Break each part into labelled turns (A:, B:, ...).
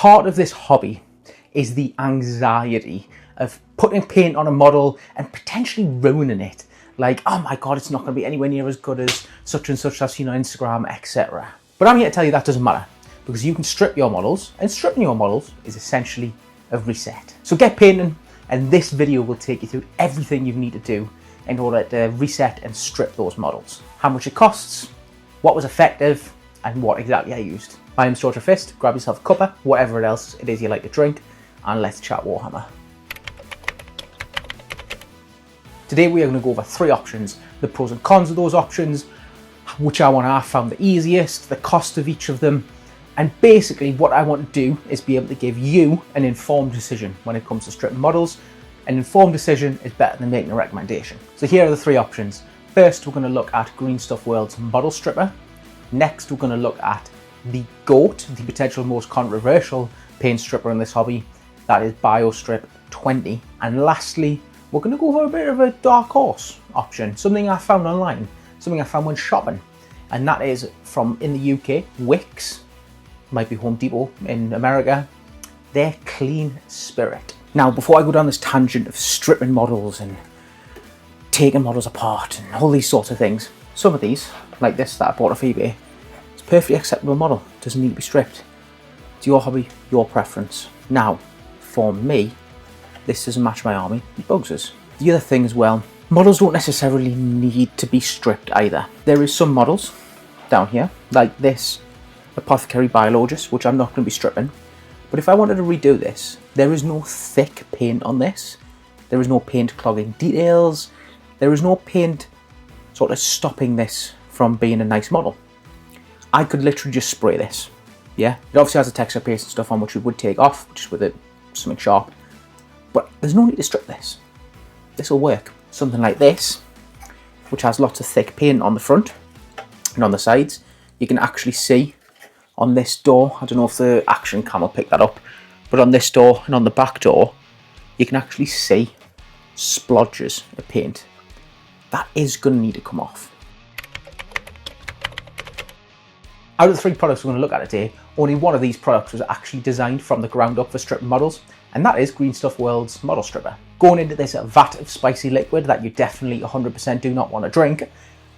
A: part of this hobby is the anxiety of putting paint on a model and potentially ruining it. Like, oh my God, it's not going to be anywhere near as good as such and such I've seen on Instagram, etc. But I'm here to tell you that doesn't matter, because you can strip your models, and stripping your models is essentially a reset. So get painting, and this video will take you through everything you need to do in order to reset and strip those models. How much it costs, what was effective, and what exactly I used. My name's George Fist. Grab yourself a cuppa, whatever else it is you like to drink, and let's chat Warhammer. Today we are going to go over 3 options, the pros and cons of those options, which I found the easiest, the cost of each of them, and basically what I want to do is be able to give you an informed decision when it comes to stripping models. An informed decision is better than making a recommendation. So here are the 3 options. First, we're going to look at GreenStuffWorld's model stripper. Next, we're going to look at the GOAT, the potential most controversial paint stripper in this hobby, that is Biostrip 20. And lastly, we're going to go over a bit of a dark horse option, something I found online, something I found when shopping, and that is from, in the UK, Wix, might be Home Depot in America, their Clean Spirit. Now, before I go down this tangent of stripping models and taking models apart and all these sorts of things, some of these, like this that I bought off eBay, it's a perfectly acceptable model, doesn't need to be stripped. It's your hobby, your preference. Now, for me, this doesn't match my army, it bugs us. The other thing as well, models don't necessarily need to be stripped either. There is some models down here, like this Apothecary Biologist, which I'm not going to be stripping. But if I wanted to redo this, there is no thick paint on this. There is no paint clogging details. There is no paint sort of stopping this from being a nice model. I could literally just spray this. Yeah, it obviously has a texture paste and stuff on which we would take off, just with it something sharp. But there's no need to strip this. This will work. Something like this, which has lots of thick paint on the front and on the sides. You can actually see on this door, I don't know if the action cam will pick that up, but on this door and on the back door, you can actually see splodges of paint. That is going to need to come off. Out of the 3 products we're going to look at today, only one of these products was actually designed from the ground up for stripping models, and that is GreenStuffWorld's model stripper. Going into this vat of spicy liquid that you definitely 100% do not want to drink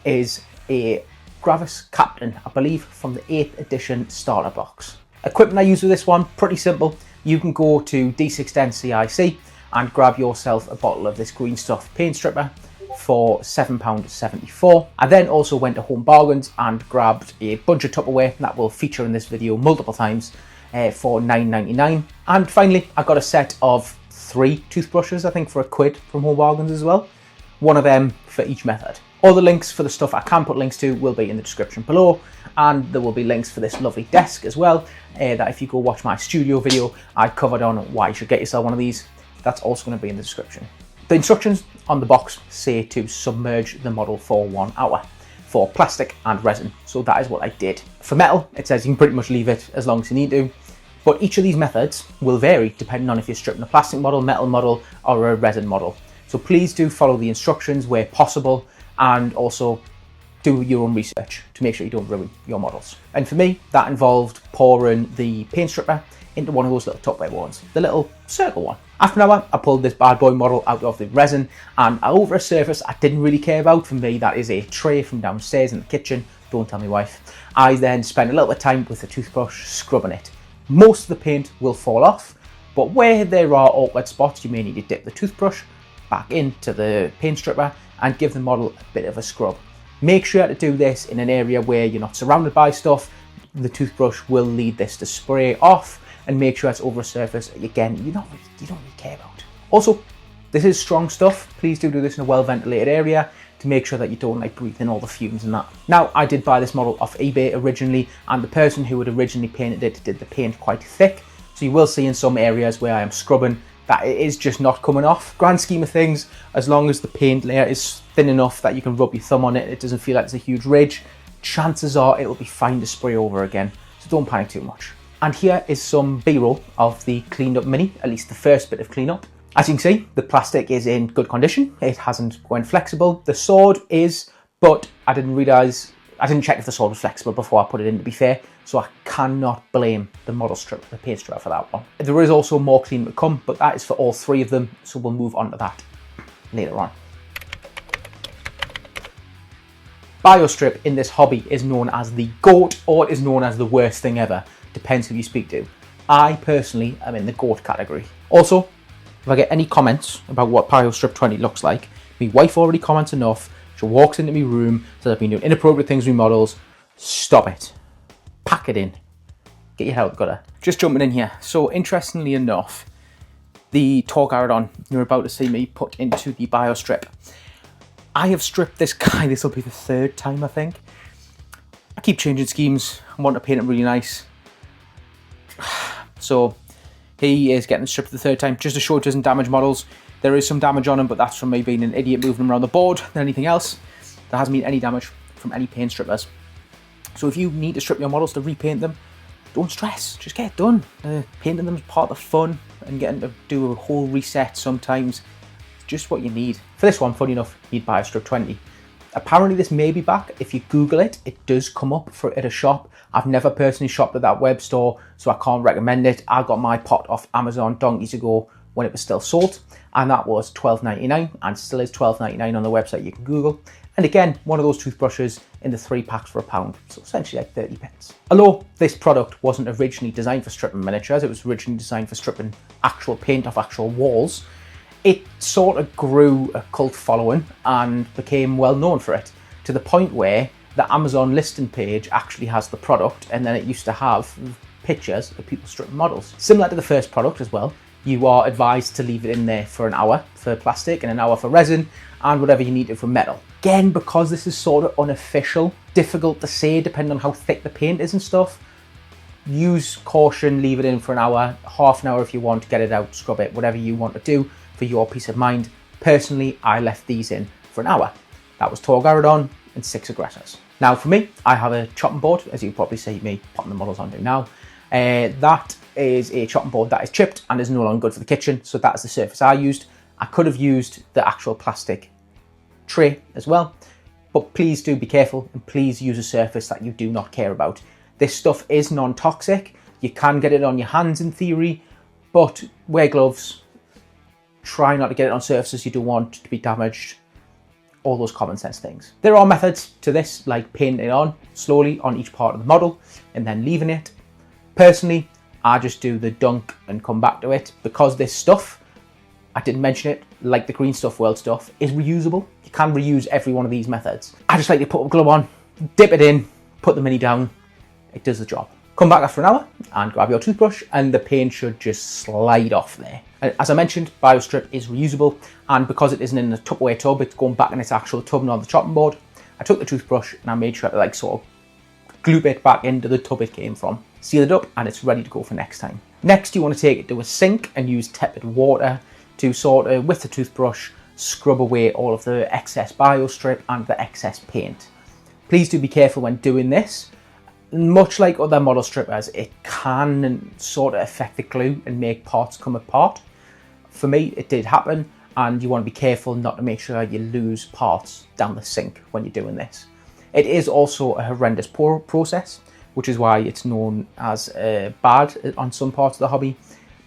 A: is a Gravis Captain, I believe from the 8th edition starter box. Equipment I use with this one, pretty simple. You can go to D610 CIC and grab yourself a bottle of this Green Stuff paint stripper for £7.74. I then also went to Home Bargains and grabbed a bunch of Tupperware that will feature in this video multiple times for £9.99. And finally, I got a set of 3 toothbrushes, I think for £1 from Home Bargains as well. One of them for each method. All the links for the stuff I can put links to will be in the description below, and there will be links for this lovely desk as well, that if you go watch my studio video, I covered on why you should get yourself one of these. That's also going to be in the description. The instructions on the box say to submerge the model for 1 hour for plastic and resin, so that is what I did. For metal, it says you can pretty much leave it as long as you need to, but each of these methods will vary depending on if you're stripping a plastic model, metal model, or a resin model. So please do follow the instructions where possible, and also do your own research to make sure you don't ruin your models. And for me, that involved pouring the paint stripper into one of those little Tupperware ones, the little circle one. After an hour, I pulled this bad boy model out of the resin, and over a surface I didn't really care about. For me, that is a tray from downstairs in the kitchen. Don't tell my wife. I then spent a little bit of time with the toothbrush scrubbing it. Most of the paint will fall off, but where there are awkward spots, you may need to dip the toothbrush back into the paint stripper and give the model a bit of a scrub. Make sure to do this in an area where you're not surrounded by stuff. The toothbrush will lead this to spray off, and make sure it's over a surface, again, you don't really care about. Also, this is strong stuff. Please do this in a well-ventilated area to make sure that you don't breathe in all the fumes and that. Now, I did buy this model off eBay originally, and the person who had originally painted it did the paint quite thick. So you will see in some areas where I am scrubbing that it is just not coming off. Grand scheme of things, as long as the paint layer is thin enough that you can rub your thumb on it, it doesn't feel like it's a huge ridge, chances are it will be fine to spray over again. So don't panic too much. And here is some B-roll of the cleaned up mini, at least the first bit of cleanup. As you can see, the plastic is in good condition. It hasn't gone flexible. The sword is, but I didn't check if the sword was flexible before I put it in, to be fair. so I cannot blame the model strip, the paint stripper for that one. There is also more cleaning to come, but that is for all three of them, so we'll move on to that later on. Biostrip in this hobby is known as the GOAT, or it is known as the worst thing ever, depends who you speak to. I personally am in the GOAT category. Also, if I get any comments about what Biostrip 20 looks like, my wife already comments enough. She walks into my room, says I've been doing inappropriate things with models. Stop it. Pack it in. Get your head out the gutter. Just jumping in here. So interestingly enough, the Torgarodon you're about to see me put into the Biostrip. I have stripped this guy, this will be the third time I think. I keep changing schemes, I want to paint him really nice. So he is getting stripped the third time, just to show it doesn't damage models. There is some damage on him, but that's from me being an idiot moving him around the board than anything else. There hasn't been any damage from any paint strippers. So if you need to strip your models to repaint them, don't stress, just get it done. Painting them is part of the fun, and getting to do a whole reset sometimes just what you need. For this one, funny enough, you need Biostrip 20. Apparently this may be back. If you Google it, it does come up at a shop. I've never personally shopped at that web store, so I can't recommend it. I got my pot off Amazon donkeys ago when it was still sold, and that was $12.99 and still is $12.99 on the website you can Google. And again, one of those toothbrushes in the 3 packs for £1, so essentially like 30 pence. Although this product wasn't originally designed for stripping miniatures, it was originally designed for stripping actual paint off actual walls. It sort of grew a cult following and became well known for it, to the point where the Amazon listing page actually has the product, and then it used to have pictures of people stripping models. Similar to the first product as well, you are advised to leave it in there for an hour for plastic and an hour for resin and whatever you need to for metal. Again, because this is sort of unofficial, difficult to say depending on how thick the paint is and stuff, use caution, leave it in for an hour, half an hour if you want, get it out, scrub it, whatever you want to do for your peace of mind. Personally, I left these in for an hour. That was Torgarodon and 6 aggressors. Now for me, I have a chopping board, as you probably see me popping the models onto now. That is a chopping board that is chipped and is no longer good for the kitchen, so that is the surface I used. I could have used the actual plastic tray as well, but please do be careful and please use a surface that you do not care about. This stuff is non-toxic. You can get it on your hands in theory, but wear gloves. Try not to get it on surfaces you don't want to be damaged. All those common sense things. There are methods to this, like painting it on slowly on each part of the model and then leaving it. Personally, I just do the dunk and come back to it, because this stuff, I didn't mention it, like the GreenStuffWorld stuff, is reusable. You can reuse every one of these methods. I just like to put a glove on, dip it in, put the mini down. It does the job. Come back after an hour and grab your toothbrush and the paint should just slide off there. As I mentioned, Biostrip is reusable, and because it isn't in the Tupperware tub, it's going back in its actual tub and on the chopping board. I took the toothbrush and I made sure to sort of glue it back into the tub it came from. Seal it up and it's ready to go for next time. Next, you want to take it to a sink and use tepid water to sort of, with the toothbrush, scrub away all of the excess Biostrip and the excess paint. Please do be careful when doing this. Much like other model strippers, it can sort of affect the glue and make parts come apart. For me, it did happen, and you want to be careful not to make sure you lose parts down the sink when you're doing this. It is also a horrendous process, which is why it's known as bad on some parts of the hobby,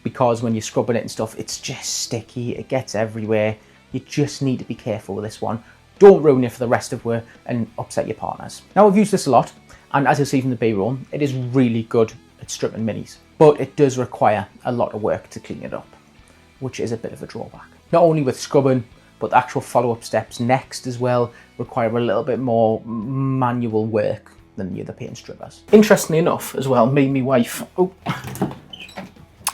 A: because when you're scrubbing it and stuff, it's just sticky, it gets everywhere. You just need to be careful with this one. Don't ruin it for the rest of work and upset your partners. Now, I've used this a lot, and as you'll see from the B-roll, it is really good at stripping minis, but it does require a lot of work to clean it up, which is a bit of a drawback. Not only with scrubbing, but the actual follow-up steps next as well require a little bit more manual work than the other paint strippers. Interestingly enough as well, me and my wife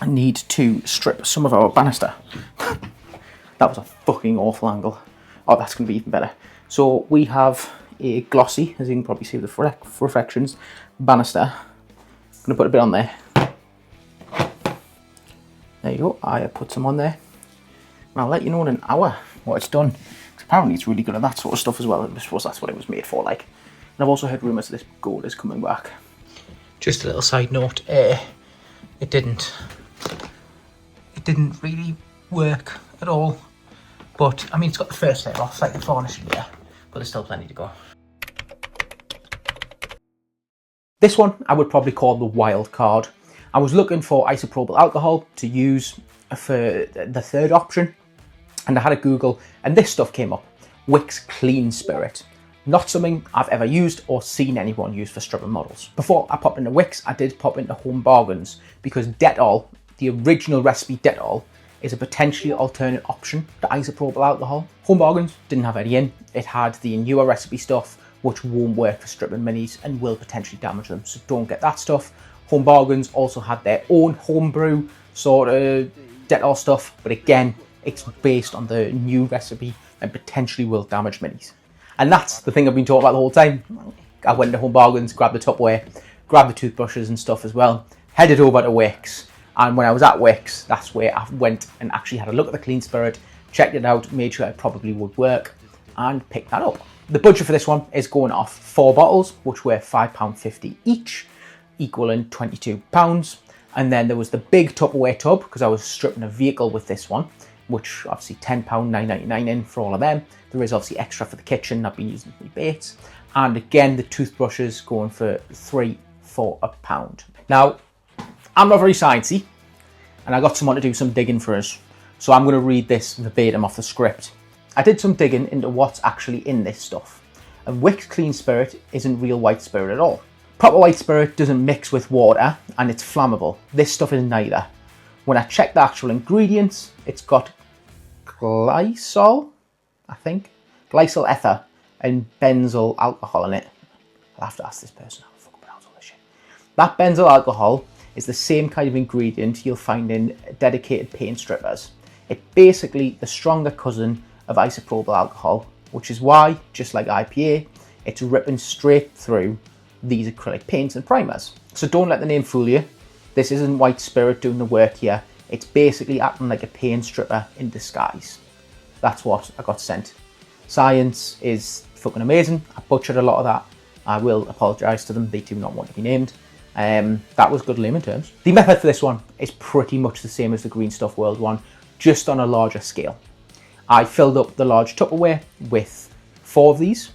A: need to strip some of our banister. That was a fucking awful angle. Oh, that's going to be even better. So we have a glossy, as you can probably see with the reflections, banister. I'm going to put a bit on there. There you go, I have put some on there. And I'll let you know in an hour what it's done. Apparently it's really good at that sort of stuff as well. I suppose that's what it was made for, like. And I've also heard rumours that this gold is coming back. Just a little side note, it didn't really work at all. But, I mean, it's got the first layer off, like the varnish here, but there's still plenty to go. This one I would probably call the wild card. I was looking for isopropyl alcohol to use for the third option, and I had a Google and this stuff came up. Wix Clean Spirit. Not something I've ever used or seen anyone use for stripping models. Before I popped into Wix, I did pop into Home Bargains because Dettol, the original recipe Dettol, is a potentially alternate option to isopropyl alcohol. Home Bargains didn't have any in. It had the newer recipe stuff, which won't work for stripping minis and will potentially damage them, so don't get that stuff. Home Bargains also had their own homebrew sort of Dettol stuff, but again, it's based on the new recipe and potentially will damage minis. And that's the thing I've been talking about the whole time. I went to Home Bargains, grabbed the Tupperware, grabbed the toothbrushes and stuff as well, headed over to Wix, and when I was at Wix, that's where I went and actually had a look at the Clean Spirit, checked it out, made sure it probably would work, and picked that up. The budget for this one is going off 4 bottles, which were £5.50 each, equaling £22. And then there was the big Tupperware tub, because I was stripping a vehicle with this one, which obviously £10, $9.99 in for all of them. There is obviously extra for the kitchen, I've been using the baits. And again, the toothbrushes going for 3 for £1. Now, I'm not very sciencey, and I got someone to do some digging for us. So I'm going to read this verbatim off the script. I did some digging into what's actually in this stuff. And Wix Clean Spirit isn't real white spirit at all. Proper white spirit doesn't mix with water, and it's flammable. This stuff is neither. When I checked the actual ingredients, it's got glycol, I think, glycol ether and benzyl alcohol in it. I'll have to ask this person how to fucking pronounce all this shit. That benzyl alcohol is the same kind of ingredient you'll find in dedicated paint strippers. It's basically the stronger cousin of isopropyl alcohol, which is why, just like IPA, it's ripping straight through these acrylic paints and primers. So don't let the name fool you. This isn't white spirit doing the work here. It's basically acting like a paint stripper in disguise. That's what I got sent. Science is fucking amazing. I butchered a lot of that. I will apologise to them. They do not want to be named. That was good layman terms. The method for this one is pretty much the same as the GreenStuffWorld one, just on a larger scale. I filled up the large Tupperware with 4 of these.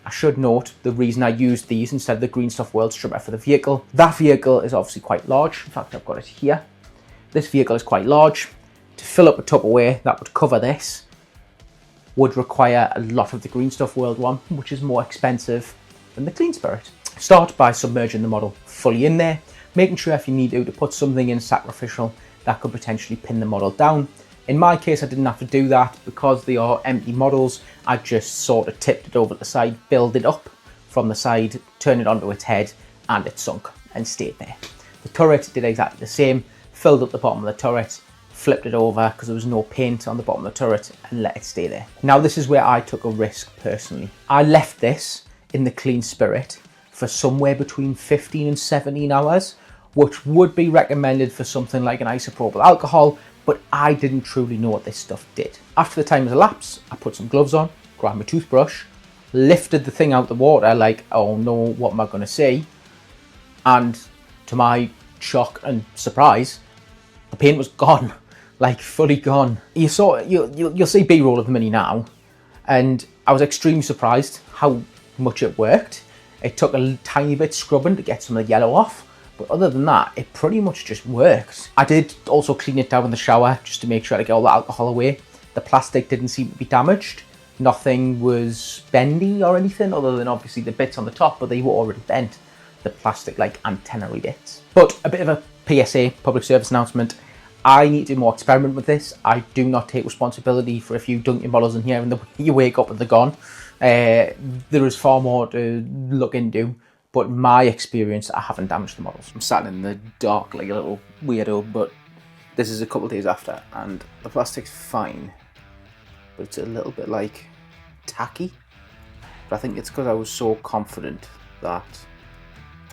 A: I should note the reason I used these instead of the GreenStuffWorld stripper for the vehicle. That vehicle is obviously quite large. In fact, I've got it here. This vehicle is quite large. To fill up a Tupperware that would cover this would require a lot of the GreenStuffWorld one, which is more expensive than the Clean Spirit. Start by submerging the model fully in there, making sure if you need to put something in sacrificial that could potentially pin the model down. In my case, I didn't have to do that because they are empty models. I just sort of tipped it over to the side, build it up from the side, turn it onto its head, and it sunk and stayed there. The turret did exactly the same, filled up the bottom of the turret, flipped it over because there was no paint on the bottom of the turret, and let it stay there. Now this is where I took a risk personally. I left this in the Clean Spirit for somewhere between 15 and 17 hours, which would be recommended for something like an isopropyl alcohol, but I didn't truly know what this stuff did. After the time has elapsed, I put some gloves on, grabbed my toothbrush, lifted the thing out the water like, oh no, what am I gonna see? And to my shock and surprise, the paint was gone, like fully gone. You'll see B-roll of the Mini now, and I was extremely surprised how much it worked. It took a tiny bit scrubbing to get some of the yellow off, but other than that, it pretty much just works. I did also clean it down in the shower just to make sure to get all the alcohol away. The plastic didn't seem to be damaged. Nothing was bendy or anything other than obviously the bits on the top, but they were already bent. The plastic like antenna-y bits. But a bit of a PSA, public service announcement. I need to do more experiment with this. I do not take responsibility for if you dunk your bottles in here and you wake up and they're gone. There is far more to look into. But my experience, I haven't damaged the models. I'm sat in the dark like a little weirdo, but this is a couple of days after, and the plastic's fine, but it's a little bit like tacky. But I think it's because I was so confident that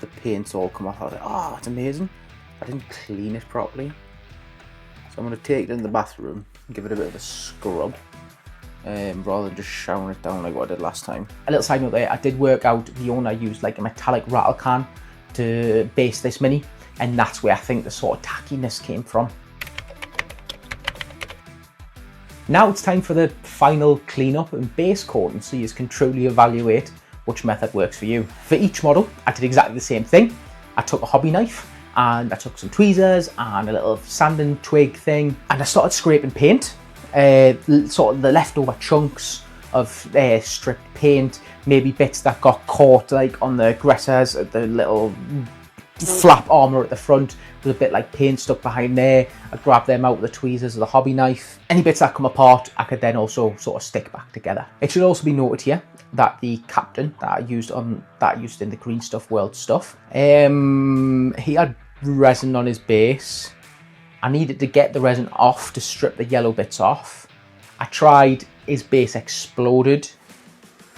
A: the paint's all come off. I was like, oh, it's amazing. I didn't clean it properly. So I'm going to take it in the bathroom and give it a bit of a scrub. Rather than just showering it down like what I did last time. A little side note there, I did work out the owner used like a metallic rattle can to base this Mini, and that's where I think the sort of tackiness came from. Now it's time for the final cleanup and base coating so you can truly evaluate which method works for you. For each model, I did exactly the same thing. I took a hobby knife and I took some tweezers and a little sanding twig thing, and I started scraping paint, sort of the leftover chunks of stripped paint, maybe bits that got caught like on the aggressors, the little flap armour at the front with a bit like paint stuck behind there. I grabbed them out with the tweezers or the hobby knife. Any bits that come apart, I could then also sort of stick back together. It should also be noted here that the captain that I used in the GreenStuffWorld stuff, he had resin on his base. I needed to get the resin off to strip the yellow bits off. I tried, his base exploded.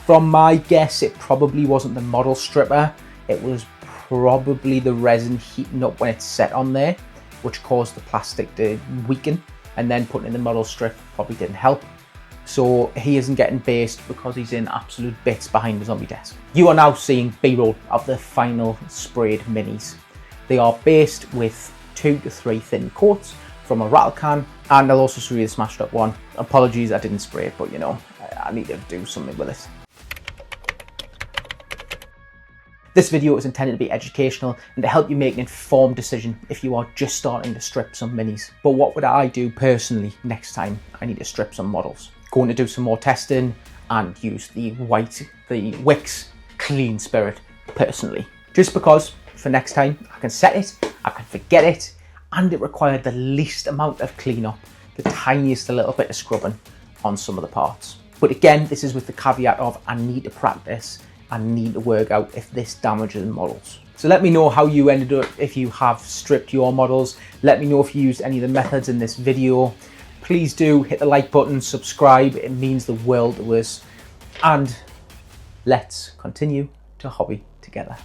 A: From my guess, it probably wasn't the model stripper. It was probably the resin heating up when it's set on there, which caused the plastic to weaken, and then putting in the model strip probably didn't help. So he isn't getting based because he's in absolute bits behind the zombie desk. You are now seeing B-roll of the final sprayed minis. They are based with 2 to 3 thin coats from a rattle can, and I'll also show you the smashed up one. Apologies, I didn't spray it, but you know, I need to do something with it. This video is intended to be educational and to help you make an informed decision if you are just starting to strip some minis. But what would I do personally next time I need to strip some models? Going to do some more testing and use the Wix Clean Spirit personally. Just because for next time I can set it, I can forget it, and it required the least amount of cleanup, the tiniest little bit of scrubbing on some of the parts. But again, this is with the caveat of I need to practice and need to work out if this damages models. So let me know how you ended up, if you have stripped your models. Let me know if you used any of the methods in this video. Please do hit the like button, subscribe, it means the world to us. And let's continue to hobby together.